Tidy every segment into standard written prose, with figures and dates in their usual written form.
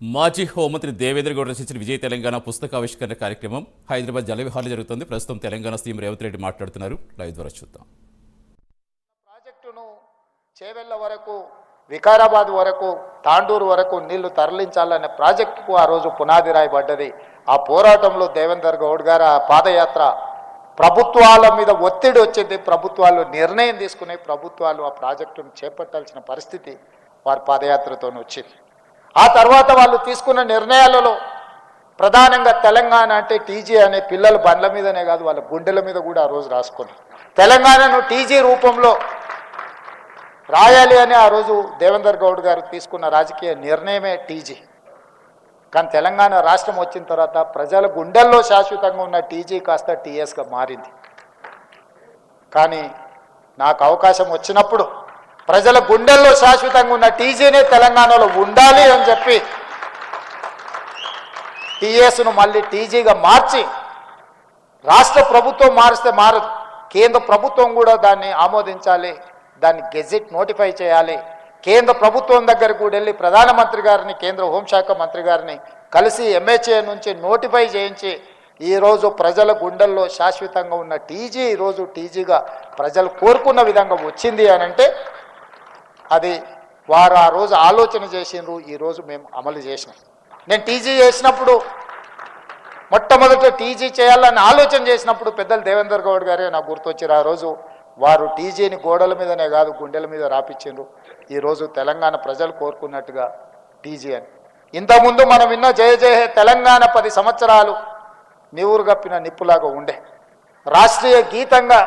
మాజీ హోంమంత్రి దేవేంద్ర గౌడ్ రచించిన విజయ తెలంగాణ పుస్తకావిష్కరణ కార్యక్రమం హైదరాబాద్ జలవిహార్లో జరుగుతుంది. ప్రస్తుతం తెలంగాణ సీఎం రేవంత్ రెడ్డి మాట్లాడుతున్నారు. లైవ్ ద్వారా చూద్దాం. ప్రాజెక్టును చేవెళ్ల వరకు, వికారాబాద్ వరకు, తాండూరు వరకు నీళ్లు తరలించాలనే ప్రాజెక్టుకు ఆ రోజు పునాది రాయబడ్డది. ఆ పోరాటంలో దేవేందర్ గౌడ్ గారు ఆ పాదయాత్ర ప్రభుత్వాల మీద ఒత్తిడి వచ్చింది. ప్రభుత్వాలు నిర్ణయం తీసుకునే ప్రభుత్వాలు ఆ ప్రాజెక్టును చేపట్టాల్సిన పరిస్థితి వారి పాదయాత్రతో వచ్చింది. ఆ తర్వాత వాళ్ళు తీసుకున్న నిర్ణయాలలో ప్రధానంగా తెలంగాణ అంటే టీజీ అనే పిల్లలు బండ్ల మీదనే కాదు వాళ్ళ గుండెల మీద కూడా ఆ రోజు రాసుకున్నారు. తెలంగాణను టీజీ రూపంలో రాయాలి అని ఆ రోజు దేవేందర్ గౌడ్ గారు తీసుకున్న రాజకీయ నిర్ణయమే టీజీ. కానీ తెలంగాణ రాష్ట్రం వచ్చిన తర్వాత ప్రజల గుండెల్లో శాశ్వతంగా ఉన్న టీజీ కాస్త టీఎస్గా మారింది. కానీ నాకు అవకాశం వచ్చినప్పుడు ప్రజల గుండెల్లో శాశ్వతంగా ఉన్న టీజీనే తెలంగాణలో ఉండాలి అని చెప్పి టీఎస్ను మళ్ళీ టీజీగా మార్చి, రాష్ట్ర ప్రభుత్వం మారిస్తే మారదు, కేంద్ర ప్రభుత్వం కూడా దాన్ని ఆమోదించాలి, దాన్ని గెజెట్ నోటిఫై చేయాలి. కేంద్ర ప్రభుత్వం దగ్గరకు కూడా వెళ్ళి ప్రధానమంత్రి గారిని, కేంద్ర హోంశాఖ మంత్రి గారిని కలిసి ఎంహెచ్ఏ నుంచి నోటిఫై చేయించి ఈరోజు ప్రజల గుండెల్లో శాశ్వతంగా ఉన్న టీజీ ఈరోజు టీజీగా ప్రజలు కోరుకున్న విధంగా వచ్చింది అని అంటే అది వారు ఆ రోజు ఆలోచన చేసిండ్రు, ఈరోజు మేము అమలు చేసినాం. నేను టీజీ చేసినప్పుడు మొట్టమొదట టీజీ చేయాలని ఆలోచన చేసినప్పుడు పెద్దలు దేవేందర్ గౌడ్ గారే నాకు గుర్తొచ్చారు. ఆ రోజు వారు టీజీని గోడల మీదనే కాదు గుండెల మీద రాపించిండ్రు. ఈరోజు తెలంగాణ ప్రజలు కోరుకున్నట్టుగా టీజీ అని. ఇంతకుముందు మనం విన్న జయ జయ తెలంగాణ 10 సంవత్సరాలు నివురు గప్పిన నిప్పులాగా ఉండే రాష్ట్రీయ గీతంగా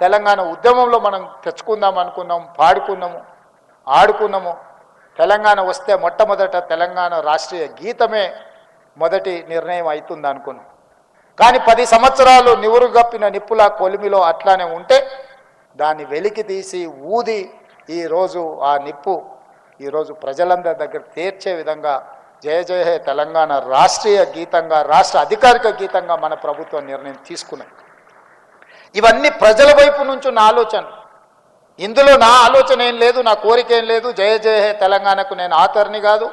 తెలంగాణ ఉద్యమంలో మనం తెచ్చుకుందాం అనుకున్నాం, పాడుకున్నాము, ఆడుకున్నాము. తెలంగాణ వస్తే మొట్టమొదట తెలంగాణ రాష్ట్రీయ గీతమే మొదటి నిర్ణయం అవుతుంది అనుకున్నాం. కానీ 10 సంవత్సరాలు నివురు గప్పిన నిప్పులా కొలిమిలో అట్లానే ఉంటే దాన్ని వెలికి తీసి ఊది ఈరోజు ఆ నిప్పు ఈరోజు ప్రజలందరి దగ్గర తీర్చే విధంగా జయ జయ హే తెలంగాణ రాష్ట్రీయ గీతంగా, రాష్ట్ర అధికారిక గీతంగా మన ప్రభుత్వం నిర్ణయం తీసుకున్నది. ఇవన్నీ ప్రజల వైపు నుంచి నా ఆలోచన. ఇందులో నా ఆలోచన ఏం లేదు, నా కోరిక ఏం లేదు. జయ జయ హే తెలంగాణకు నేను ఆథర్ని కాదు,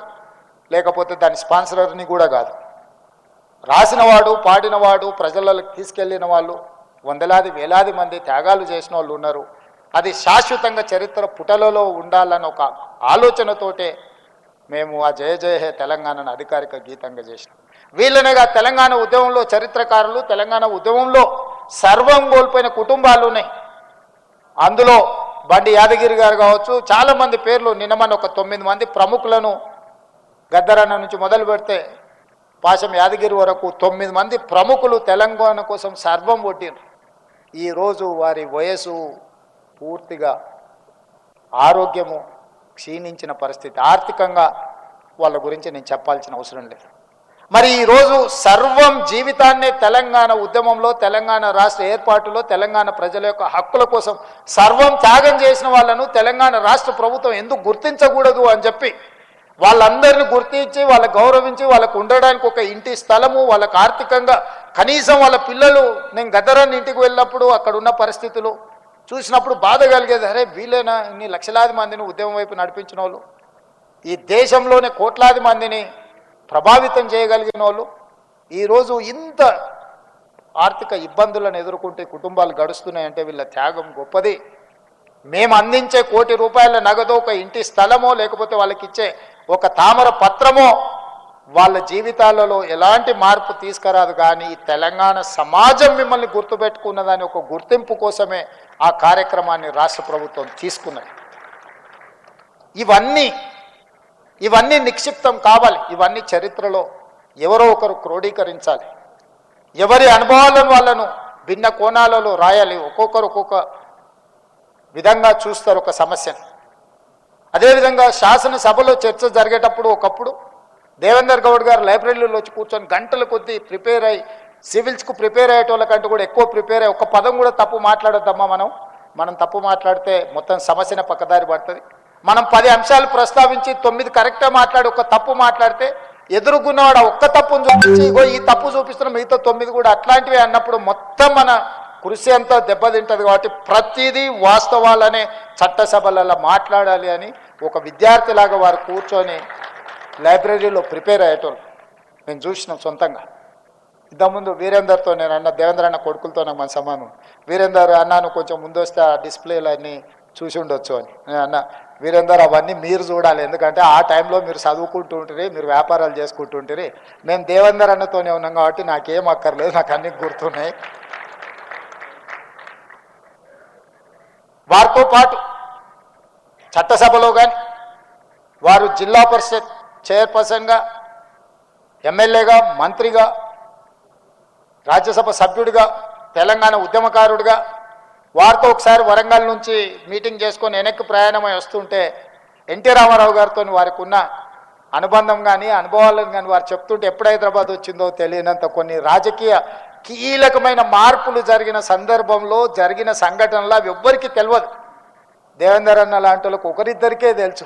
లేకపోతే దాని స్పాన్సరర్ని కూడా కాదు. రాసినవాడు, పాడినవాడు, ప్రజలకు తీసుకెళ్ళిన వాళ్ళు వందలాది వేలాది మంది త్యాగాలు చేసిన వాళ్ళు ఉన్నారు. అది శాశ్వతంగా చరిత్ర పుటలలో ఉండాలన్న ఒక ఆలోచనతోటే మేము ఆ జయ జయ హే తెలంగాణను అధికారిక గీతంగా చేసినాం. వీళ్ళనేగా తెలంగాణ ఉద్యమంలో చరిత్రకారులు, తెలంగాణ ఉద్యమంలో సర్వం కోల్పోయిన కుటుంబాలు ఉన్నాయి. అందులో బండి యాదగిరి గారు కావచ్చు, చాలామంది పేర్లు నిన్నమన్న ఒక 9 మంది ప్రముఖులను గద్దరన్న నుంచి మొదలు పెడితే పాశం యాదగిరి వరకు 9 మంది ప్రముఖులు తెలంగాణ కోసం సర్వం కొట్టిరు. ఈరోజు వారి వయసు పూర్తిగా ఆరోగ్యము క్షీణించిన పరిస్థితి, ఆర్థికంగా వాళ్ళ గురించి నేను చెప్పాల్సిన అవసరం లేదు. మరి ఈరోజు సర్వం జీవితాన్నే తెలంగాణ ఉద్యమంలో, తెలంగాణ రాష్ట్ర ఏర్పాటులో, తెలంగాణ ప్రజల యొక్క హక్కుల కోసం సర్వం త్యాగం చేసిన వాళ్ళను తెలంగాణ రాష్ట్ర ప్రభుత్వం ఎందుకు గుర్తించకూడదు అని చెప్పి వాళ్ళందరినీ గుర్తించి, వాళ్ళ గౌరవించి, వాళ్ళకు ఉండడానికి ఒక ఇంటి స్థలము, వాళ్ళకు ఆర్థికంగా కనీసం వాళ్ళ పిల్లలు, నేను గద్దరాన్ని ఇంటికి వెళ్ళినప్పుడు అక్కడ ఉన్న పరిస్థితులు చూసినప్పుడు బాధ కలిగేది. అరే వీళ్ళైనా ఇన్ని లక్షలాది మందిని ఉద్యమం వైపు నడిపించిన వాళ్ళు, ఈ దేశంలోనే కోట్లాది మందిని ప్రభావితం చేయగలిగిన వాళ్ళు ఈరోజు ఇంత ఆర్థిక ఇబ్బందులను ఎదుర్కొంటే కుటుంబాలు గడుస్తున్నాయంటే వీళ్ళ త్యాగం గొప్పది. మేము అందించే ₹1,00,00,000 నగదో, ఒక ఇంటి స్థలమో, లేకపోతే వాళ్ళకి ఇచ్చే ఒక తామర పత్రమో వాళ్ళ జీవితాలలో ఎలాంటి మార్పు తీసుకురాదు. కానీ ఈ తెలంగాణ సమాజం మిమ్మల్ని గుర్తుపెట్టుకున్నదాని ఒక గుర్తింపు కోసమే ఆ కార్యక్రమాన్ని రాష్ట్ర ప్రభుత్వం తీసుకున్నది. ఇవన్నీ నిక్షిప్తం కావాలి. ఇవన్నీ చరిత్రలో ఎవరో ఒకరు క్రోడీకరించాలి. ఎవరి అనుభవాలను వాళ్ళను భిన్న కోణాలలో రాయాలి. ఒక్కొక్కరు ఒక్కొక్క విధంగా చూస్తారు ఒక సమస్యను. అదేవిధంగా శాసనసభలో చర్చ జరిగేటప్పుడు ఒకప్పుడు దేవేందర్ గౌడ్ గారు లైబ్రరీలో వచ్చి కూర్చొని గంటల కొద్దీ ప్రిపేర్ అయ్యి, సివిల్స్కు ప్రిపేర్ అయ్యేటోళ్ళకంటూ కూడా ఎక్కువ ప్రిపేర్ అయ్యి, ఒక్క పదం కూడా తప్పు మాట్లాడొద్దమ్మా, మనం తప్పు మాట్లాడితే మొత్తం సమస్యనే పక్కదారి పడుతుంది. మనం 10 అంశాలు ప్రస్తావించి 9 కరెక్ట్గా మాట్లాడి ఒక తప్పు మాట్లాడితే ఎదురుగున్నవాడు ఒక్క తప్పును చూపించి ఇగో ఈ తప్పు చూపిస్తున్న మిగతా 9 కూడా అట్లాంటివి అన్నప్పుడు మొత్తం మన కృషి అంతా దెబ్బతింటది. కాబట్టి ప్రతిదీ వాస్తవాలనే చట్టసభలలో మాట్లాడాలి అని ఒక విద్యార్థిలాగా వారు కూర్చొని లైబ్రరీలో ప్రిపేర్ అయ్యేటోళ్ళు మేము చూసినాం సొంతంగా. ఇంతకుముందు వీరేందర్తో నేను అన్న, దేవేంద్ర అన్న కొడుకులతో నాకు మన సమానం. వీరేందర్ అన్నాను కొంచెం ముందు వస్తే ఆ డిస్ప్లేలు అన్నీ చూసి ఉండొచ్చు అని. నేను అన్న, వీరేందర్ అవన్నీ మీరు చూడాలి, ఎందుకంటే ఆ టైంలో మీరు చదువుకుంటూ ఉంటుంది, మీరు వ్యాపారాలు చేసుకుంటూ ఉంటుంది. మేము దేవేందర్ అన్నతోనే ఉన్నాం కాబట్టి నాకేం అక్కర్లేదు, నాకు అన్నీ గుర్తున్నాయి. వారితో పాటు చట్టసభలో కానీ వారు జిల్లా పరిషత్ చైర్పర్సన్గా, ఎమ్మెల్యేగా, మంత్రిగా, రాజ్యసభ సభ్యుడిగా, తెలంగాణ ఉద్యమకారుడిగా, వారితో ఒకసారి వరంగల్ నుంచి మీటింగ్ చేసుకొని వెనక్కి ప్రయాణమై వస్తుంటే ఎన్టీ రామారావు గారితో వారికి ఉన్న అనుబంధం కానీ అనుభవాలను కానీ వారు చెప్తుంటే ఎప్పుడు హైదరాబాద్ వచ్చిందో తెలియనంత కొన్ని రాజకీయ కీలకమైన మార్పులు జరిగిన సందర్భంలో జరిగిన సంఘటనలు అవి ఎవ్వరికీ తెలియదు. దేవేందర్ అన్న లాంటి వాళ్ళకు ఒకరిద్దరికే తెలుసు.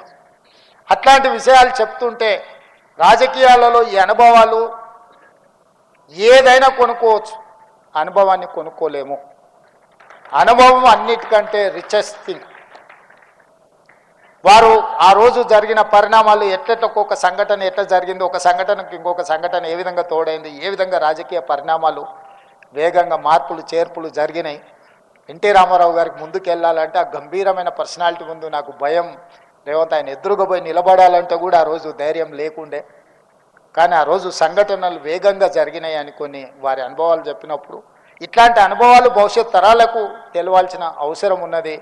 అట్లాంటి విషయాలు చెప్తుంటే రాజకీయాలలో ఈ అనుభవాలు ఏదైనా కొనుక్కోవచ్చు, అనుభవాన్ని కొనుక్కోలేము. అనుభవం అన్నిటికంటే రిచెస్ట్ థింగ్. వారు ఆ రోజు జరిగిన పరిణామాలు ఒక్కొక్క సంఘటన ఎట్లా జరిగింది, ఒక సంఘటనకు ఇంకొక సంఘటన ఏ విధంగా తోడైంది, ఏ విధంగా రాజకీయ పరిణామాలు వేగంగా మార్పులు చేర్పులు జరిగినాయి. ఎన్టీ రామారావు గారికి ముందుకు వెళ్ళాలంటే ఆ గంభీరమైన పర్సనాలిటీ ముందు నాకు భయం. రేవంత్ ఆయన ఎదురుగా పోయి నిలబడాలంటే కూడా ఆ రోజు ధైర్యం లేకుండే. కానీ ఆ రోజు సంఘటనలు వేగంగా జరిగినాయి అని కొన్ని వారి అనుభవాలు చెప్పినప్పుడు ఇట్లాంటి అనుభవాలు భవిష్యత్ తరాలకు తెలియాల్సిన అవసరం ఉన్నది.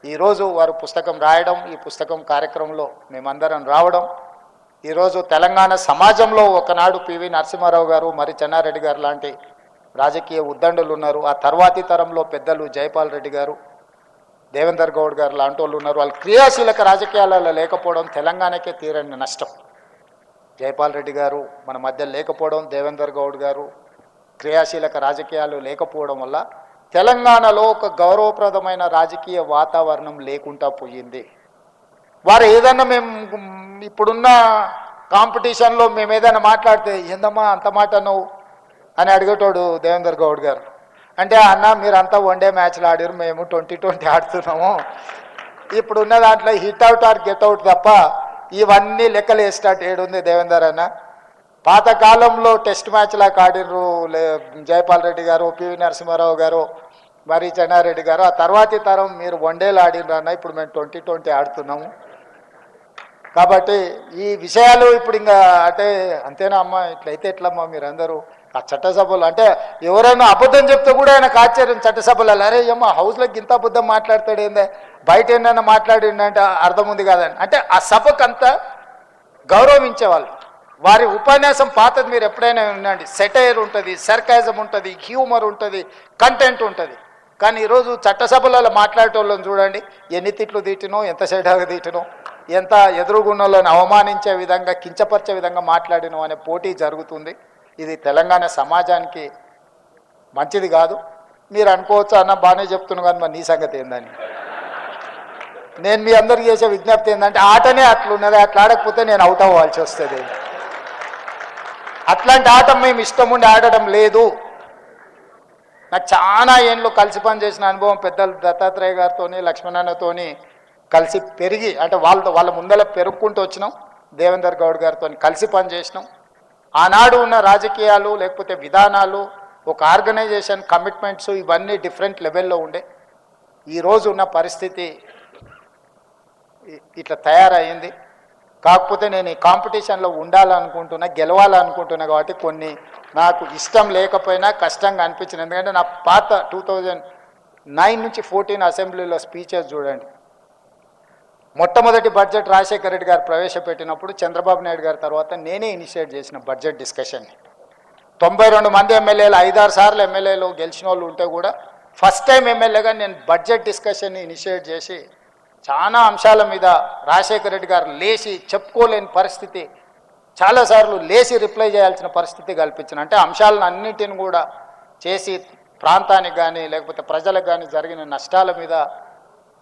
ఈరోజు వారు పుస్తకం రాయడం, ఈ పుస్తకం కార్యక్రమంలో మేమందరం రావడం, ఈరోజు తెలంగాణ సమాజంలో ఒకనాడు పివి నరసింహారావు గారు, మరి చెన్నారెడ్డి గారు లాంటి రాజకీయ ఉద్దండులు ఉన్నారు. ఆ తర్వాతి తరంలో పెద్దలు జైపాల్ రెడ్డి గారు, దేవేందర్ గౌడ్ గారు లాంటి వాళ్ళు ఉన్నారు. వాళ్ళు క్రియాశీలక రాజకీయాలలో లేకపోవడం తెలంగాణకే తీరని నష్టం. జైపాల్ రెడ్డి గారు మన మధ్య లేకపోవడం, దేవేందర్ గౌడ్ గారు క్రియాశీలక రాజకీయాలు లేకపోవడం వల్ల తెలంగాణలో ఒక గౌరవప్రదమైన రాజకీయ వాతావరణం లేకుండా పోయింది. వారు ఏదన్నా మేము ఇప్పుడున్న కాంపిటీషన్లో మేము ఏదైనా మాట్లాడితే ఏందమ్మా అంత మాట నువ్వు అని అడిగేటోడు దేవేందర్ గౌడ్ గారు. అంటే అన్న మీరంతా వన్డే మ్యాచ్లు ఆడారు, మేము 2020 ఆడుతున్నాము, ఇప్పుడున్న దాంట్లో hit out or get out తప్ప ఇవన్నీ లెక్కలు వేసేటట్టు ఏడుంది దేవేందర్ అన్న. పాతకాలంలో టెస్ట్ మ్యాచ్లకు ఆడిర్రు జైపాల్ రెడ్డి గారు, పివి నరసింహారావు గారు, మరి చెన్నారెడ్డి గారు. ఆ తర్వాతి తరం మీరు వన్డేలు ఆడిర్రు అన్న, ఇప్పుడు మేము 2020 ఆడుతున్నాము. కాబట్టి ఈ విషయాలు ఇప్పుడు ఇంకా అంటే అంతేనా అమ్మ, ఇట్లయితే ఎట్లమ్మా మీరందరూ ఆ చట్టసభలు అంటే ఎవరైనా అబద్ధం చెప్తే కూడా ఆయనకు ఆశ్చర్యం. చట్టసభలలో అరే అమ్మ హౌస్లోకి ఇంత అబద్ధం మాట్లాడతాడు ఏందే, బయట ఏమైనా మాట్లాడిందంటే అర్థం ఉంది కాదని. అంటే ఆ సభకు అంతా గౌరవించేవాళ్ళు. వారి ఉపన్యాసం పాతది మీరు ఎప్పుడైనా వినండి, సెటైర్ ఉంటుంది, సర్కాజం ఉంటుంది, హ్యూమర్ ఉంటుంది, కంటెంట్ ఉంటుంది. కానీ ఈరోజు చట్టసభలలో మాట్లాడేటోళ్ళని చూడండి, ఎన్ని తిట్లు తీటినో, ఎంత సెటైర్ తీటినో, ఎంత ఎదురుగున్నోళ్ళని అవమానించే విధంగా, కించపరిచే విధంగా మాట్లాడినో అనే పోటీ జరుగుతుంది. ఇది తెలంగాణ సమాజానికి మంచిది కాదు. మీరు అనుకోవచ్చు అన్న బాగానే చెప్తున్నాను కానీ మరి నీ సంగతి ఏందని. నేను మీ అందరికీ చేసే విజ్ఞప్తి ఏంటంటే ఆటనే అట్లున్నది, అట్లా ఆడకపోతే నేను అవుట్ అవ్వాల్సి వస్తుంది. అట్లాంటి ఆట మేము ఇష్టం ఉండి ఆడడం లేదు. నాకు చాలా ఏళ్ళు కలిసి పనిచేసిన అనుభవం పెద్దలు దత్తాత్రేయ గారితో, లక్ష్మణన్నతోని కలిసి పెరిగి అంటే వాళ్ళ ముందర పెరుగుకుంటూ వచ్చినాం. దేవేందర్ గౌడ్ గారితో కలిసి పనిచేసినాం. ఆనాడు ఉన్న రాజకీయాలు లేకపోతే విధానాలు, ఒక ఆర్గనైజేషన్ కమిట్మెంట్స్ ఇవన్నీ డిఫరెంట్ లెవెల్లో ఉండే. ఈరోజు ఉన్న పరిస్థితి ఇట్లా తయారయ్యింది. కాకపోతే నేను ఈ కాంపిటీషన్లో ఉండాలనుకుంటున్నా, గెలవాలనుకుంటున్నా కాబట్టి కొన్ని నాకు ఇష్టం లేకపోయినా కష్టంగా అనిపించింది. ఎందుకంటే నా పాత 2009 నుంచి 14 అసెంబ్లీలో స్పీచెస్ చూడండి. మొట్టమొదటి బడ్జెట్ రాజశేఖర రెడ్డి గారు ప్రవేశపెట్టినప్పుడు చంద్రబాబు నాయుడు గారి తర్వాత నేనే ఇనిషియేట్ చేసిన బడ్జెట్ డిస్కషన్ని. 92 మంది ఎమ్మెల్యేలు, 5-6 సార్లు ఎమ్మెల్యేలు గెలిచిన వాళ్ళు ఉంటే కూడా ఫస్ట్ టైం ఎమ్మెల్యేగా నేను బడ్జెట్ డిస్కషన్ని ఇనిషియేట్ చేసి చాలా అంశాల మీద రాజశేఖర రెడ్డి గారు లేచి చెప్పుకోలేని పరిస్థితి, చాలాసార్లు లేచి రిప్లై చేయాల్సిన పరిస్థితి కల్పించిన. అంటే అంశాలను అన్నింటిని కూడా చేసి ప్రాంతానికి కానీ లేకపోతే ప్రజలకు కానీ జరిగిన నష్టాల మీద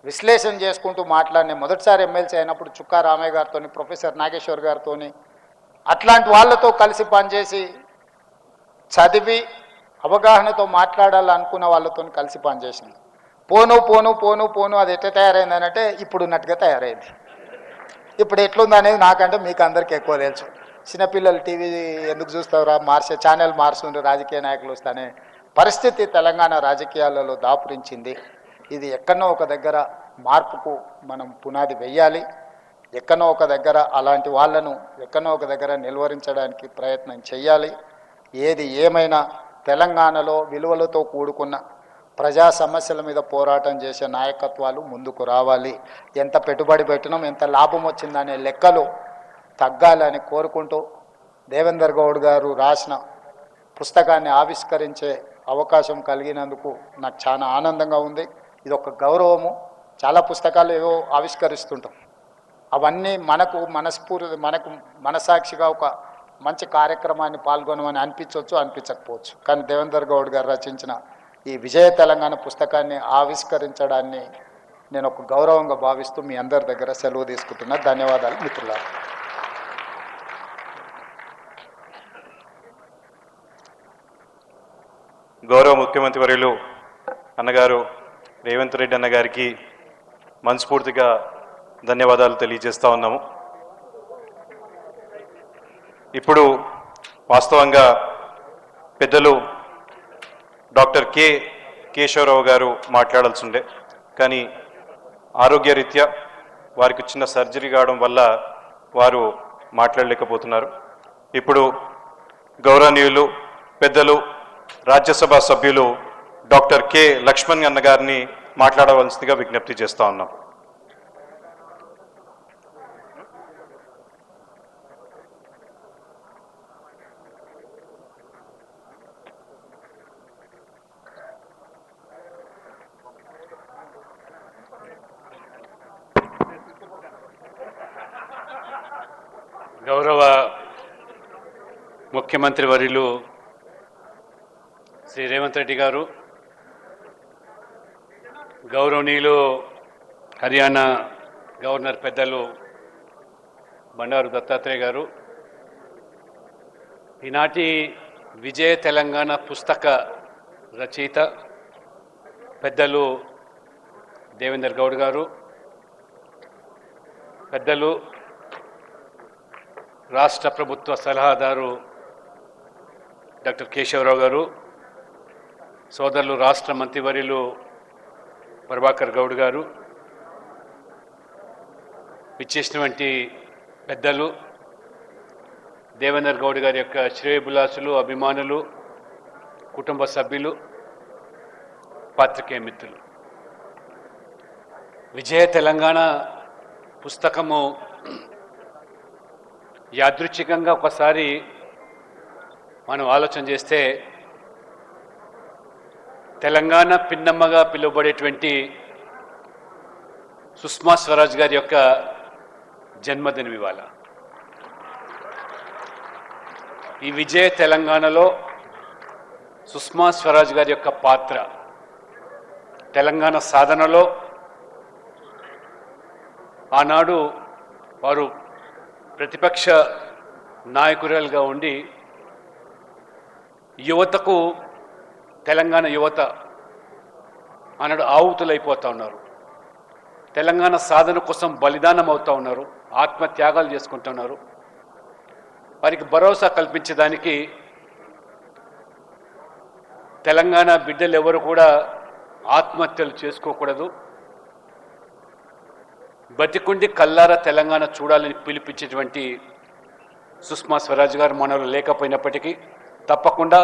విశ్లేషణ చేసుకుంటూ మాట్లాడిన మొదటిసారి ఎమ్మెల్సీ అయినప్పుడు చుక్కా రామయ్య గారితో, ప్రొఫెసర్ నాగేశ్వర్ గారితో అట్లాంటి వాళ్ళతో కలిసి పనిచేసి చదివి అవగాహనతో మాట్లాడాలనుకున్న వాళ్ళతో కలిసి పనిచేసింది. పోను పోను పోను పోను అది ఎట్లా తయారైంది అంటే ఇప్పుడు ఉన్నట్టుగా తయారైంది. ఇప్పుడు ఎట్లుంది అనేది నాకంటే మీకు అందరికీ ఎక్కువ తెలుసు. చిన్నపిల్లలు టీవీ ఎందుకు చూస్తారా, ఛానల్ మార్చుండ్రు రాజకీయ నాయకులు వస్తానే పరిస్థితి తెలంగాణ రాజకీయాలలో దాపురించింది. ఇది ఎక్కడో ఒక దగ్గర మార్పుకు మనం పునాది వెయ్యాలి. ఎక్కడో ఒక దగ్గర అలాంటి వాళ్ళను ఎక్కడో ఒక దగ్గర నిలువరించడానికి ప్రయత్నం చేయాలి. ఏది ఏమైనా తెలంగాణలో విలువలతో కూడుకున్న ప్రజా సమస్యల మీద పోరాటం చేసే నాయకత్వాలు ముందుకు రావాలి. ఎంత పెట్టుబడి పెట్టినాం, ఎంత లాభం వచ్చిందనే లెక్కలు తగ్గాలని కోరుకుంటూ దేవేందర్ గౌడ్ గారు రాసిన పుస్తకాన్ని ఆవిష్కరించే అవకాశం కలిగినందుకు నాకు చాలా ఆనందంగా ఉంది. ఇది ఒక గౌరవము. చాలా పుస్తకాలు ఏవో ఆవిష్కరిస్తుంటాం, అవన్నీ మనకు మనసాక్షిగా ఒక మంచి కార్యక్రమాన్ని పాల్గొనమని అనిపించవచ్చు, అనిపించకపోవచ్చు. కానీ దేవేందర్ గౌడ్ గారు రచించిన ఈ విజయ తెలంగాణ పుస్తకాన్ని ఆవిష్కరించడాన్ని నేను ఒక గౌరవంగా భావిస్తూ మీ అందరి దగ్గర సెలవు తీసుకుంటున్నా. ధన్యవాదాలు మిత్రులారా. గౌరవ ముఖ్యమంత్రి వర్యులు అన్నగారు రేవంత్ రెడ్డి అన్నగారికి మనస్ఫూర్తిగా ధన్యవాదాలు తెలియజేస్తా ఉన్నాము. ఇప్పుడు వాస్తవంగా పెద్దలు డాక్టర్ కేశవరావు గారు మాట్లాడాల్సి ఉండే, కానీ ఆరోగ్యరీత్యా వారికి చిన్న సర్జరీ కావడం వల్ల వారు మాట్లాడలేకపోతున్నారు. ఇప్పుడు గౌరవనీయులు పెద్దలు రాజ్యసభ సభ్యులు డాక్టర్ లక్ష్మణ్ అన్న గారిని మాట్లాడవలసిందిగా విజ్ఞప్తి చేస్తా ఉన్నాం. గౌరవ ముఖ్యమంత్రి వర్యులు శ్రీ రేవంత్ రెడ్డి గారు, గౌరవనీయులు హర్యానా గవర్నర్ పెద్దలు బండారు దత్తాత్రేయ గారు, ఈనాటి విజయ తెలంగాణ పుస్తక రచయిత పెద్దలు దేవేందర్ గౌడ్ గారు, పెద్దలు రాష్ట్ర ప్రభుత్వ సలహాదారు డాక్టర్ కేశవరావు గారు, సోదరులు రాష్ట్ర మంత్రివర్యులు ప్రభాకర్ గౌడ్ గారు, విచ్చేసినటువంటి పెద్దలు దేవేందర్ గౌడ్ గారి యొక్క శ్రేయభిలాషులు, అభిమానులు, కుటుంబ సభ్యులు, పాత్రికేయ మిత్రులు, విజయ తెలంగాణ పుస్తకము యాదృచ్ఛికంగా ఒకసారి మనం ఆలోచన చేస్తే తెలంగాణ పిన్నమ్మగా పిలువబడేటువంటి సుష్మా స్వరాజ్ గారి యొక్క జన్మదినం ఇవాళ. ఈ విజయ తెలంగాణలో సుష్మా స్వరాజ్ గారి యొక్క పాత్ర తెలంగాణ సాధనలో ఆనాడు వారు ప్రతిపక్ష నాయకురాలుగా ఉండి యువతకు, తెలంగాణ యువత ఆనాడు ఆహుతులైపోతూ ఉన్నారు, తెలంగాణ సాధన కోసం బలిదానం అవుతూ ఉన్నారు, ఆత్మత్యాగాలు చేసుకుంటున్నారు. వారికి భరోసా కల్పించడానికి తెలంగాణ బిడ్డలు ఎవరు కూడా ఆత్మహత్యలు చేసుకోకూడదు, బతికుండి కల్లారా తెలంగాణ చూడాలని పిలిపించేటువంటి సుష్మా స్వరాజ్ గారు మనలో లేకపోయినప్పటికీ తప్పకుండా